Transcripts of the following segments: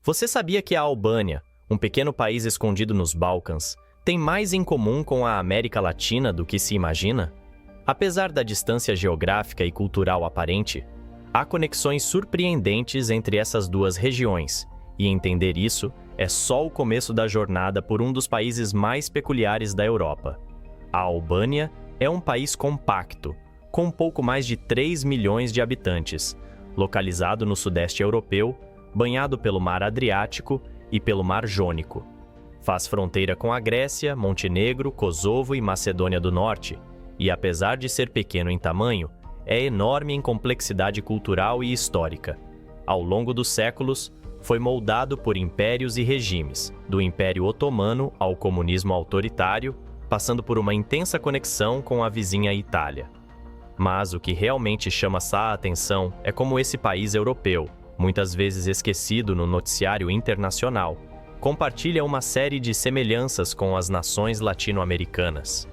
Você sabia que a Albânia, um pequeno país escondido nos Balcãs, tem mais em comum com a América Latina do que se imagina? Apesar da distância geográfica e cultural aparente, há conexões surpreendentes entre essas duas regiões, e entender isso é só o começo da jornada por um dos países mais peculiares da Europa. A Albânia é um país compacto, com pouco mais de 3 milhões de habitantes, localizado no sudeste europeu, banhado pelo Mar Adriático e pelo Mar Jônico. Faz fronteira com a Grécia, Montenegro, Kosovo e Macedônia do Norte, e apesar de ser pequeno em tamanho, é enorme em complexidade cultural e histórica. Ao longo dos séculos, foi moldado por impérios e regimes, do Império Otomano ao comunismo autoritário, passando por uma intensa conexão com a vizinha Itália. Mas o que realmente chama a atenção é como esse país europeu, muitas vezes esquecido no noticiário internacional, compartilha uma série de semelhanças com as nações latino-americanas.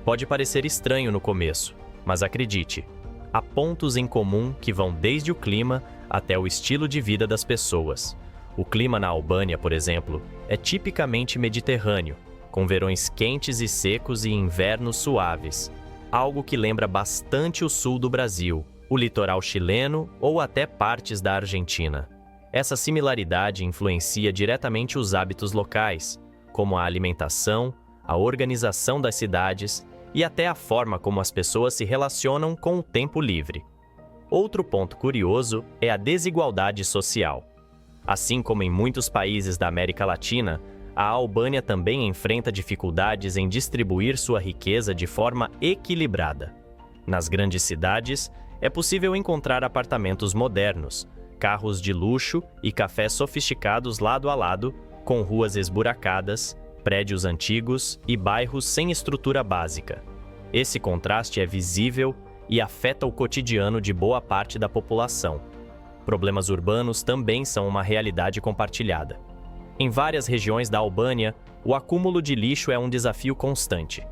Pode parecer estranho no começo, mas acredite, há pontos em comum que vão desde o clima até o estilo de vida das pessoas. O clima na Albânia, por exemplo, é tipicamente mediterrâneo, com verões quentes e secos e invernos suaves, algo que lembra bastante o sul do Brasil, o litoral chileno ou até partes da Argentina. Essa similaridade influencia diretamente os hábitos locais, como a alimentação, a organização das cidades e até a forma como as pessoas se relacionam com o tempo livre. Outro ponto curioso é a desigualdade social. Assim como em muitos países da América Latina, a Albânia também enfrenta dificuldades em distribuir sua riqueza de forma equilibrada. Nas grandes cidades, é possível encontrar apartamentos modernos, carros de luxo e cafés sofisticados lado a lado, com ruas esburacadas, prédios antigos e bairros sem estrutura básica. Esse contraste é visível e afeta o cotidiano de boa parte da população. Problemas urbanos também são uma realidade compartilhada. Em várias regiões da Albânia, o acúmulo de lixo é um desafio constante.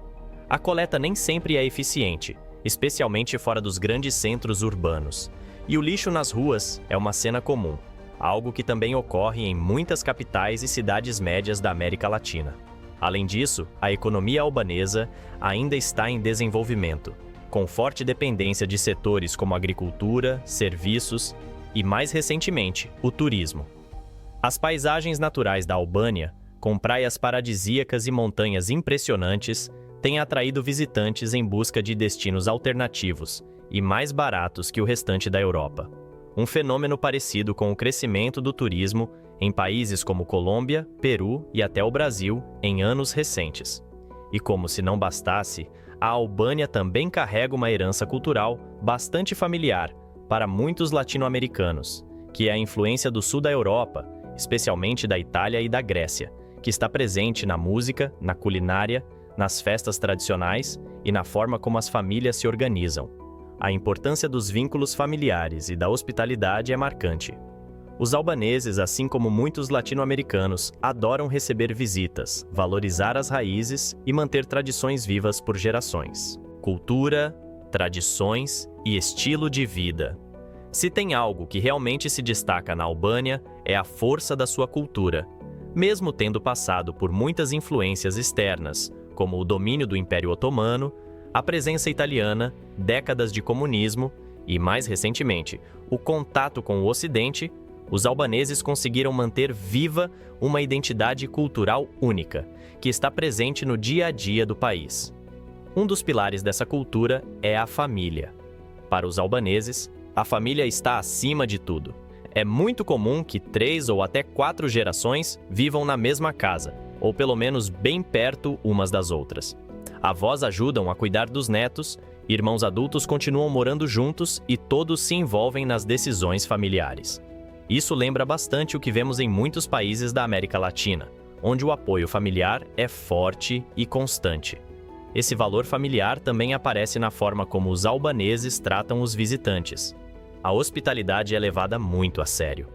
A coleta nem sempre é eficiente, especialmente fora dos grandes centros urbanos. E o lixo nas ruas é uma cena comum, algo que também ocorre em muitas capitais e cidades médias da América Latina. Além disso, a economia albanesa ainda está em desenvolvimento, com forte dependência de setores como agricultura, serviços e, mais recentemente, o turismo. As paisagens naturais da Albânia, com praias paradisíacas e montanhas impressionantes, têm atraído visitantes em busca de destinos alternativos e mais baratos que o restante da Europa. Um fenômeno parecido com o crescimento do turismo em países como Colômbia, Peru e até o Brasil em anos recentes. E como se não bastasse, a Albânia também carrega uma herança cultural bastante familiar para muitos latino-americanos, que é a influência do sul da Europa, especialmente da Itália e da Grécia, que está presente na música, na culinária, nas festas tradicionais e na forma como as famílias se organizam. A importância dos vínculos familiares e da hospitalidade é marcante. Os albaneses, assim como muitos latino-americanos, adoram receber visitas, valorizar as raízes e manter tradições vivas por gerações. Cultura, tradições e estilo de vida. Se tem algo que realmente se destaca na Albânia, é a força da sua cultura. Mesmo tendo passado por muitas influências externas, como o domínio do Império Otomano, a presença italiana, décadas de comunismo e, mais recentemente, o contato com o Ocidente, os albaneses conseguiram manter viva uma identidade cultural única, que está presente no dia a dia do país. Um dos pilares dessa cultura é a família. Para os albaneses, a família está acima de tudo. É muito comum que 3 ou até 4 gerações vivam na mesma casa, ou pelo menos bem perto umas das outras. Avós ajudam a cuidar dos netos, irmãos adultos continuam morando juntos e todos se envolvem nas decisões familiares. Isso lembra bastante o que vemos em muitos países da América Latina, onde o apoio familiar é forte e constante. Esse valor familiar também aparece na forma como os albaneses tratam os visitantes. A hospitalidade é levada muito a sério,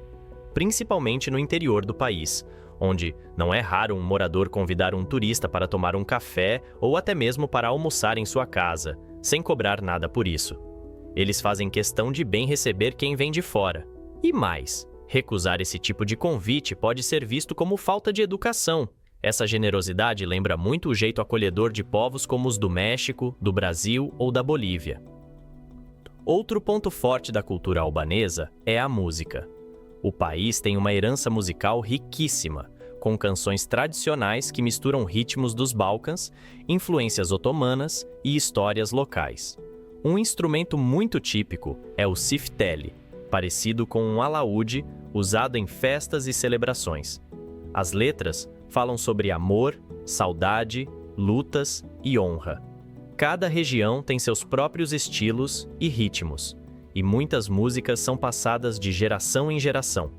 principalmente no interior do país, onde não é raro um morador convidar um turista para tomar um café ou até mesmo para almoçar em sua casa, sem cobrar nada por isso. Eles fazem questão de bem receber quem vem de fora. E mais, Recusar esse tipo de convite pode ser visto como falta de educação. Essa generosidade lembra muito o jeito acolhedor de povos como os do México, do Brasil ou da Bolívia. Outro ponto forte da cultura albanesa é a música. O país tem uma herança musical riquíssima, com canções tradicionais que misturam ritmos dos Balcãs, influências otomanas e histórias locais. Um instrumento muito típico é o sifteli, parecido com um alaúde usado em festas e celebrações. As letras falam sobre amor, saudade, lutas e honra. Cada região tem seus próprios estilos e ritmos, e muitas músicas são passadas de geração em geração.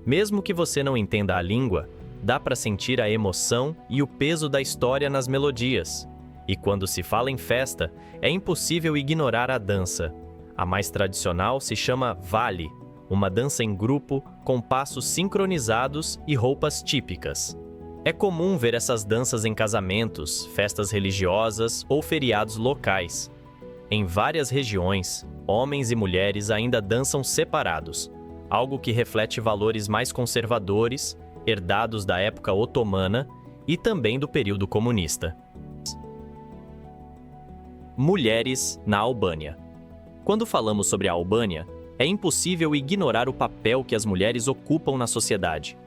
Mesmo que você não entenda a língua, dá para sentir a emoção e o peso da história nas melodias. E quando se fala em festa, é impossível ignorar a dança. A mais tradicional se chama Vali, uma dança em grupo com passos sincronizados e roupas típicas. É comum ver essas danças em casamentos, festas religiosas ou feriados locais. Em várias regiões, homens e mulheres ainda dançam separados, algo que reflete valores mais conservadores, herdados da época otomana e também do período comunista. Mulheres na Albânia. Quando falamos sobre a Albânia, é impossível ignorar o papel que as mulheres ocupam na sociedade.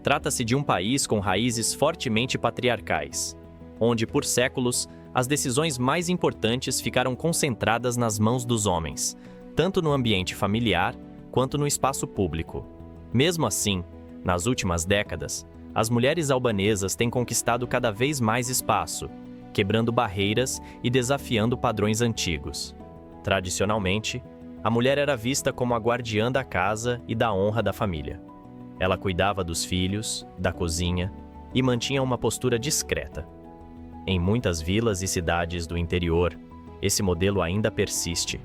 Trata-se de um país com raízes fortemente patriarcais, onde, por séculos, as decisões mais importantes ficaram concentradas nas mãos dos homens, tanto no ambiente familiar quanto no espaço público. Mesmo assim, nas últimas décadas, as mulheres albanesas têm conquistado cada vez mais espaço, quebrando barreiras e desafiando padrões antigos. Tradicionalmente, a mulher era vista como a guardiã da casa e da honra da família. Ela cuidava dos filhos, da cozinha e mantinha uma postura discreta. Em muitas vilas e cidades do interior, esse modelo ainda persiste.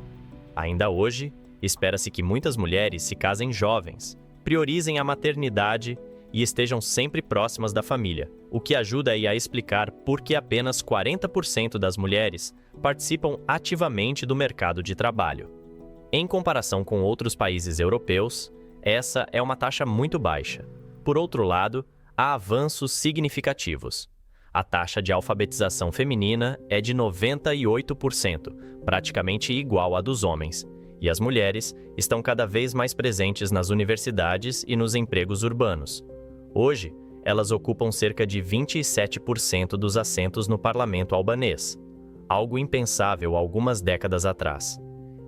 Ainda hoje, espera-se que muitas mulheres se casem jovens, priorizem a maternidade e estejam sempre próximas da família, o que ajuda aí a explicar por que apenas 40% das mulheres participam ativamente do mercado de trabalho. Em comparação com outros países europeus, essa é uma taxa muito baixa. Por outro lado, há avanços significativos. A taxa de alfabetização feminina é de 98%, praticamente igual à dos homens, e as mulheres estão cada vez mais presentes nas universidades e nos empregos urbanos. Hoje, elas ocupam cerca de 27% dos assentos no parlamento albanês, algo impensável algumas décadas atrás.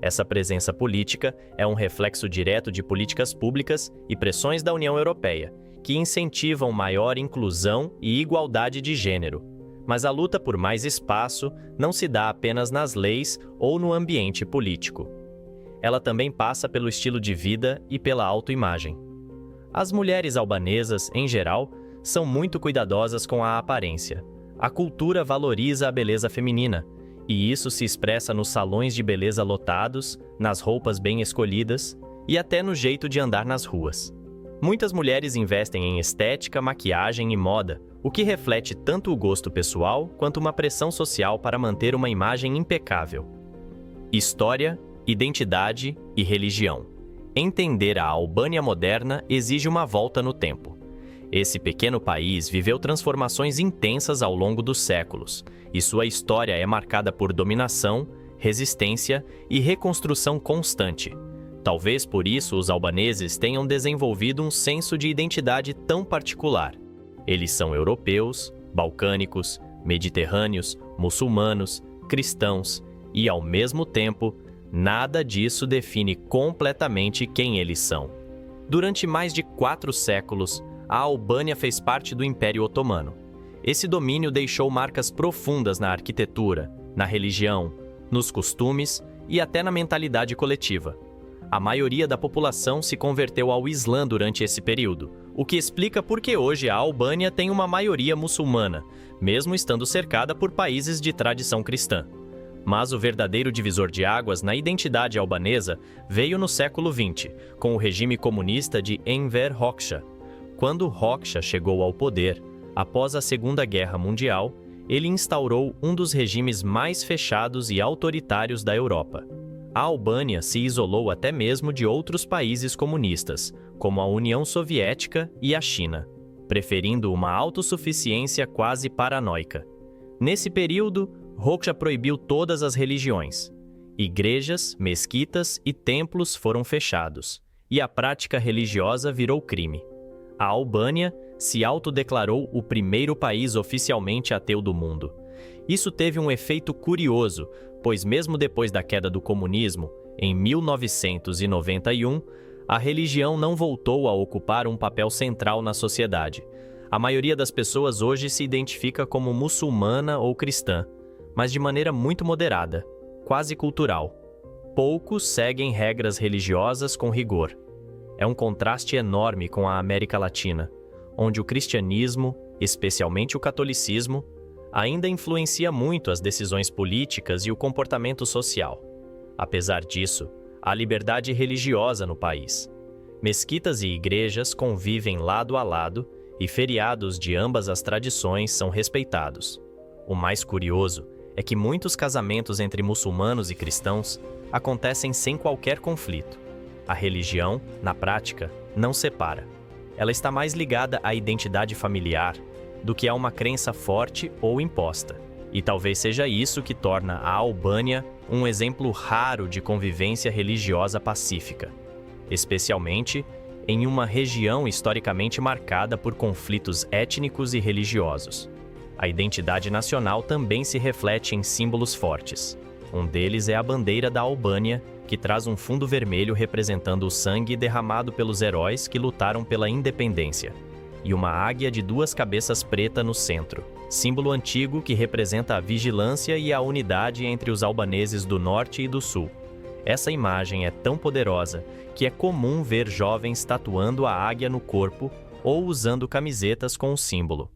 Essa presença política é um reflexo direto de políticas públicas e pressões da União Europeia, que incentivam maior inclusão e igualdade de gênero. Mas a luta por mais espaço não se dá apenas nas leis ou no ambiente político. Ela também passa pelo estilo de vida e pela autoimagem. As mulheres albanesas, em geral, são muito cuidadosas com a aparência. A cultura valoriza a beleza feminina, e isso se expressa nos salões de beleza lotados, nas roupas bem escolhidas e até no jeito de andar nas ruas. Muitas mulheres investem em estética, maquiagem e moda, o que reflete tanto o gosto pessoal quanto uma pressão social para manter uma imagem impecável. História, identidade e religião. Entender a Albânia moderna exige uma volta no tempo. Esse pequeno país viveu transformações intensas ao longo dos séculos, e sua história é marcada por dominação, resistência e reconstrução constante. Talvez por isso os albaneses tenham desenvolvido um senso de identidade tão particular. Eles são europeus, balcânicos, mediterrâneos, muçulmanos, cristãos e, ao mesmo tempo, nada disso define completamente quem eles são. Durante mais de 4 séculos, a Albânia fez parte do Império Otomano. Esse domínio deixou marcas profundas na arquitetura, na religião, nos costumes e até na mentalidade coletiva. A maioria da população se converteu ao Islã durante esse período, o que explica por que hoje a Albânia tem uma maioria muçulmana, mesmo estando cercada por países de tradição cristã. Mas o verdadeiro divisor de águas na identidade albanesa veio no século XX, com o regime comunista de Enver Hoxha. Quando Hoxha chegou ao poder, após a Segunda Guerra Mundial, ele instaurou um dos regimes mais fechados e autoritários da Europa. A Albânia se isolou até mesmo de outros países comunistas, como a União Soviética e a China, preferindo uma autossuficiência quase paranoica. Nesse período, Hoxha proibiu todas as religiões. Igrejas, mesquitas e templos foram fechados, e a prática religiosa virou crime. A Albânia se autodeclarou o primeiro país oficialmente ateu do mundo. Isso teve um efeito curioso, pois mesmo depois da queda do comunismo, em 1991, a religião não voltou a ocupar um papel central na sociedade. A maioria das pessoas hoje se identifica como muçulmana ou cristã, mas de maneira muito moderada, quase cultural. Poucos seguem regras religiosas com rigor. É um contraste enorme com a América Latina, onde o cristianismo, especialmente o catolicismo, ainda influencia muito as decisões políticas e o comportamento social. Apesar disso, há liberdade religiosa no país. Mesquitas e igrejas convivem lado a lado e feriados de ambas as tradições são respeitados. O mais curioso é que muitos casamentos entre muçulmanos e cristãos acontecem sem qualquer conflito. A religião, na prática, não separa. Ela está mais ligada à identidade familiar do que a uma crença forte ou imposta. E talvez seja isso que torna a Albânia um exemplo raro de convivência religiosa pacífica, especialmente em uma região historicamente marcada por conflitos étnicos e religiosos. A identidade nacional também se reflete em símbolos fortes. Um deles é a bandeira da Albânia, que traz um fundo vermelho representando o sangue derramado pelos heróis que lutaram pela independência, e uma águia de duas cabeças preta no centro, símbolo antigo que representa a vigilância e a unidade entre os albaneses do norte e do sul. Essa imagem é tão poderosa que é comum ver jovens tatuando a águia no corpo ou usando camisetas com o símbolo.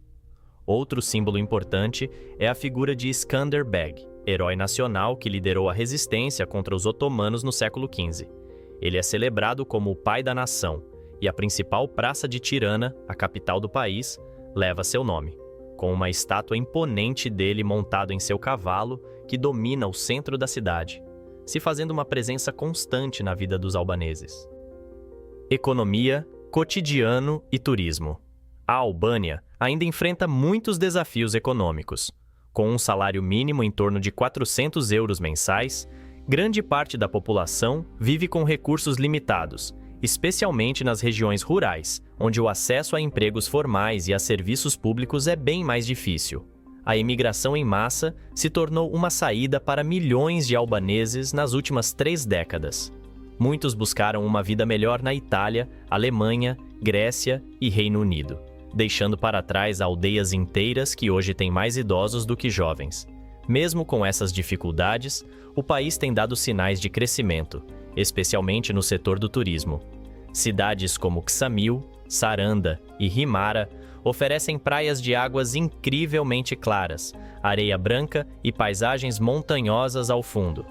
Outro símbolo importante é a figura de Skanderbeg, herói nacional que liderou a resistência contra os otomanos no século XV. Ele é celebrado como o pai da nação, e a principal praça de Tirana, a capital do país, leva seu nome, com uma estátua imponente dele montado em seu cavalo que domina o centro da cidade, se fazendo uma presença constante na vida dos albaneses. Economia, cotidiano e turismo. A Albânia ainda enfrenta muitos desafios econômicos. Com um salário mínimo em torno de 400 euros mensais, grande parte da população vive com recursos limitados, especialmente nas regiões rurais, onde o acesso a empregos formais e a serviços públicos é bem mais difícil. A imigração em massa se tornou uma saída para milhões de albaneses nas últimas 3 décadas. Muitos buscaram uma vida melhor na Itália, Alemanha, Grécia e Reino Unido, deixando para trás aldeias inteiras que hoje têm mais idosos do que jovens. Mesmo com essas dificuldades, o país tem dado sinais de crescimento, especialmente no setor do turismo. Cidades como Ksamil, Saranda e Himara oferecem praias de águas incrivelmente claras, areia branca e paisagens montanhosas ao fundo.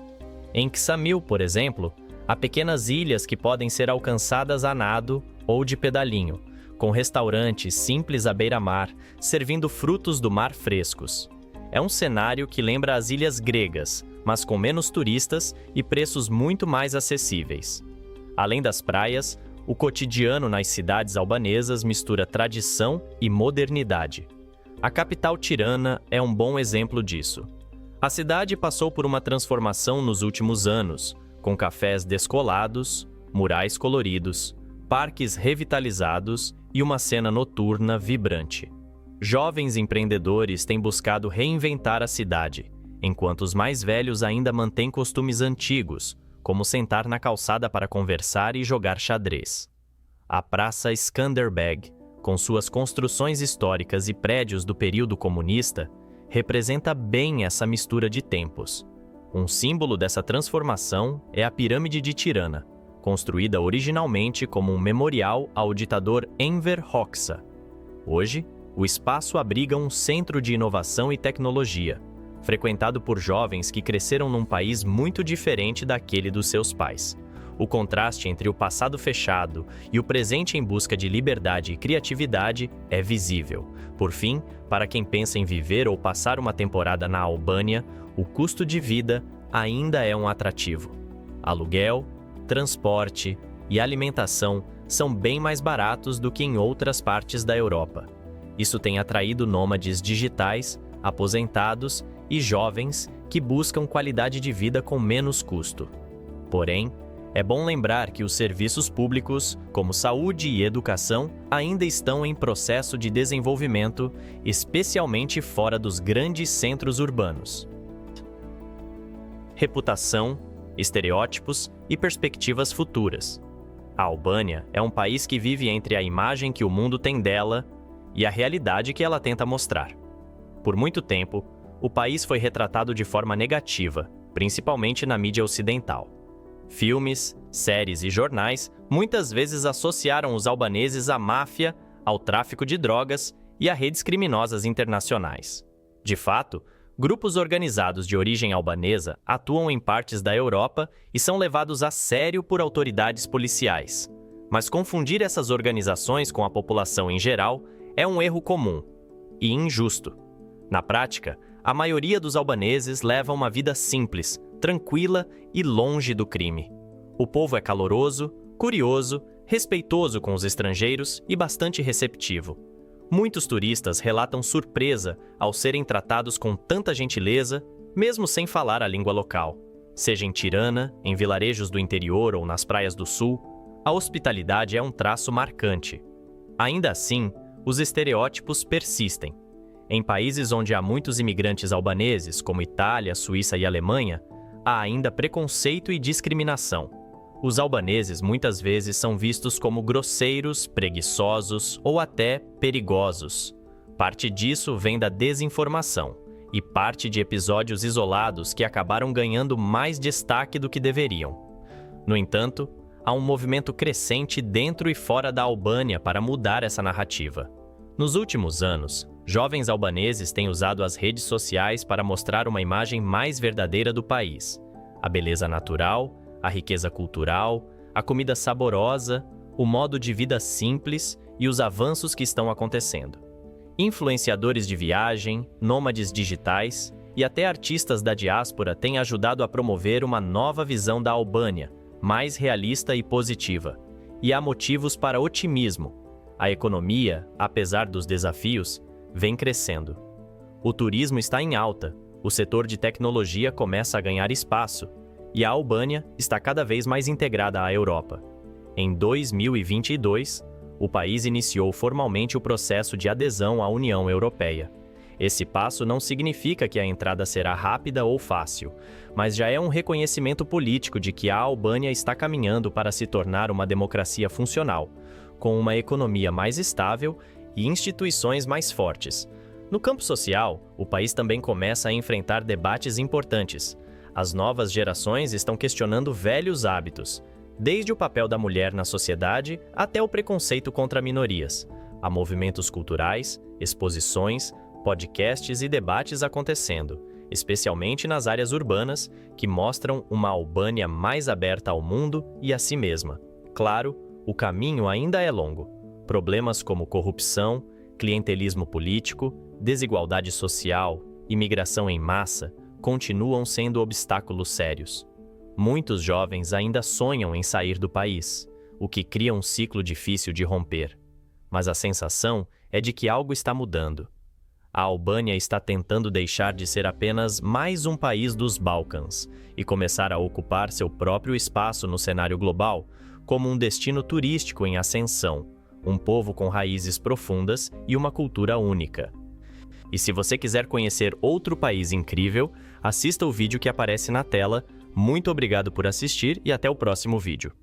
Em Ksamil, por exemplo, há pequenas ilhas que podem ser alcançadas a nado ou de pedalinho, com restaurantes simples à beira-mar, servindo frutos do mar frescos. É um cenário que lembra as ilhas gregas, mas com menos turistas e preços muito mais acessíveis. Além das praias, o cotidiano nas cidades albanesas mistura tradição e modernidade. A capital Tirana é um bom exemplo disso. A cidade passou por uma transformação nos últimos anos, com cafés descolados, murais coloridos, parques revitalizados e uma cena noturna vibrante. Jovens empreendedores têm buscado reinventar a cidade, enquanto os mais velhos ainda mantêm costumes antigos, como sentar na calçada para conversar e jogar xadrez. A Praça Skanderbeg, com suas construções históricas e prédios do período comunista, representa bem essa mistura de tempos. Um símbolo dessa transformação é a Pirâmide de Tirana, construída originalmente como um memorial ao ditador Enver Hoxha. Hoje, o espaço abriga um centro de inovação e tecnologia, frequentado por jovens que cresceram num país muito diferente daquele dos seus pais. O contraste entre o passado fechado e o presente em busca de liberdade e criatividade é visível. Por fim, para quem pensa em viver ou passar uma temporada na Albânia, o custo de vida ainda é um atrativo. Aluguel, transporte e alimentação são bem mais baratos do que em outras partes da Europa. Isso tem atraído nômades digitais, aposentados e jovens que buscam qualidade de vida com menos custo. Porém, é bom lembrar que os serviços públicos, como saúde e educação, ainda estão em processo de desenvolvimento, especialmente fora dos grandes centros urbanos. Reputação, estereótipos e perspectivas futuras. A Albânia é um país que vive entre a imagem que o mundo tem dela e a realidade que ela tenta mostrar. Por muito tempo, o país foi retratado de forma negativa, principalmente na mídia ocidental. Filmes, séries e jornais muitas vezes associaram os albaneses à máfia, ao tráfico de drogas e a redes criminosas internacionais. De fato, grupos organizados de origem albanesa atuam em partes da Europa e são levados a sério por autoridades policiais. Mas confundir essas organizações com a população em geral é um erro comum e injusto. Na prática, a maioria dos albaneses leva uma vida simples, tranquila e longe do crime. O povo é caloroso, curioso, respeitoso com os estrangeiros e bastante receptivo. Muitos turistas relatam surpresa ao serem tratados com tanta gentileza, mesmo sem falar a língua local. Seja em Tirana, em vilarejos do interior ou nas praias do sul, a hospitalidade é um traço marcante. Ainda assim, os estereótipos persistem. Em países onde há muitos imigrantes albaneses, como Itália, Suíça e Alemanha, há ainda preconceito e discriminação. Os albaneses muitas vezes são vistos como grosseiros, preguiçosos ou até perigosos. Parte disso vem da desinformação e parte de episódios isolados que acabaram ganhando mais destaque do que deveriam. No entanto, há um movimento crescente dentro e fora da Albânia para mudar essa narrativa. Nos últimos anos, jovens albaneses têm usado as redes sociais para mostrar uma imagem mais verdadeira do país. A beleza natural, a riqueza cultural, a comida saborosa, o modo de vida simples e os avanços que estão acontecendo. Influenciadores de viagem, nômades digitais e até artistas da diáspora têm ajudado a promover uma nova visão da Albânia, mais realista e positiva. E há motivos para otimismo. A economia, apesar dos desafios, vem crescendo. O turismo está em alta, o setor de tecnologia começa a ganhar espaço e a Albânia está cada vez mais integrada à Europa. Em 2022, o país iniciou formalmente o processo de adesão à União Europeia. Esse passo não significa que a entrada será rápida ou fácil, mas já é um reconhecimento político de que a Albânia está caminhando para se tornar uma democracia funcional, com uma economia mais estável e instituições mais fortes. No campo social, o país também começa a enfrentar debates importantes. As novas gerações estão questionando velhos hábitos, desde o papel da mulher na sociedade até o preconceito contra minorias. Há movimentos culturais, exposições, podcasts e debates acontecendo, especialmente nas áreas urbanas, que mostram uma Albânia mais aberta ao mundo e a si mesma. Claro, o caminho ainda é longo. Problemas como corrupção, clientelismo político, desigualdade social, imigração em massa continuam sendo obstáculos sérios. Muitos jovens ainda sonham em sair do país, o que cria um ciclo difícil de romper. Mas a sensação é de que algo está mudando. A Albânia está tentando deixar de ser apenas mais um país dos Balcãs e começar a ocupar seu próprio espaço no cenário global como um destino turístico em ascensão, um povo com raízes profundas e uma cultura única. E se você quiser conhecer outro país incrível, assista o vídeo que aparece na tela. Muito obrigado por assistir e até o próximo vídeo.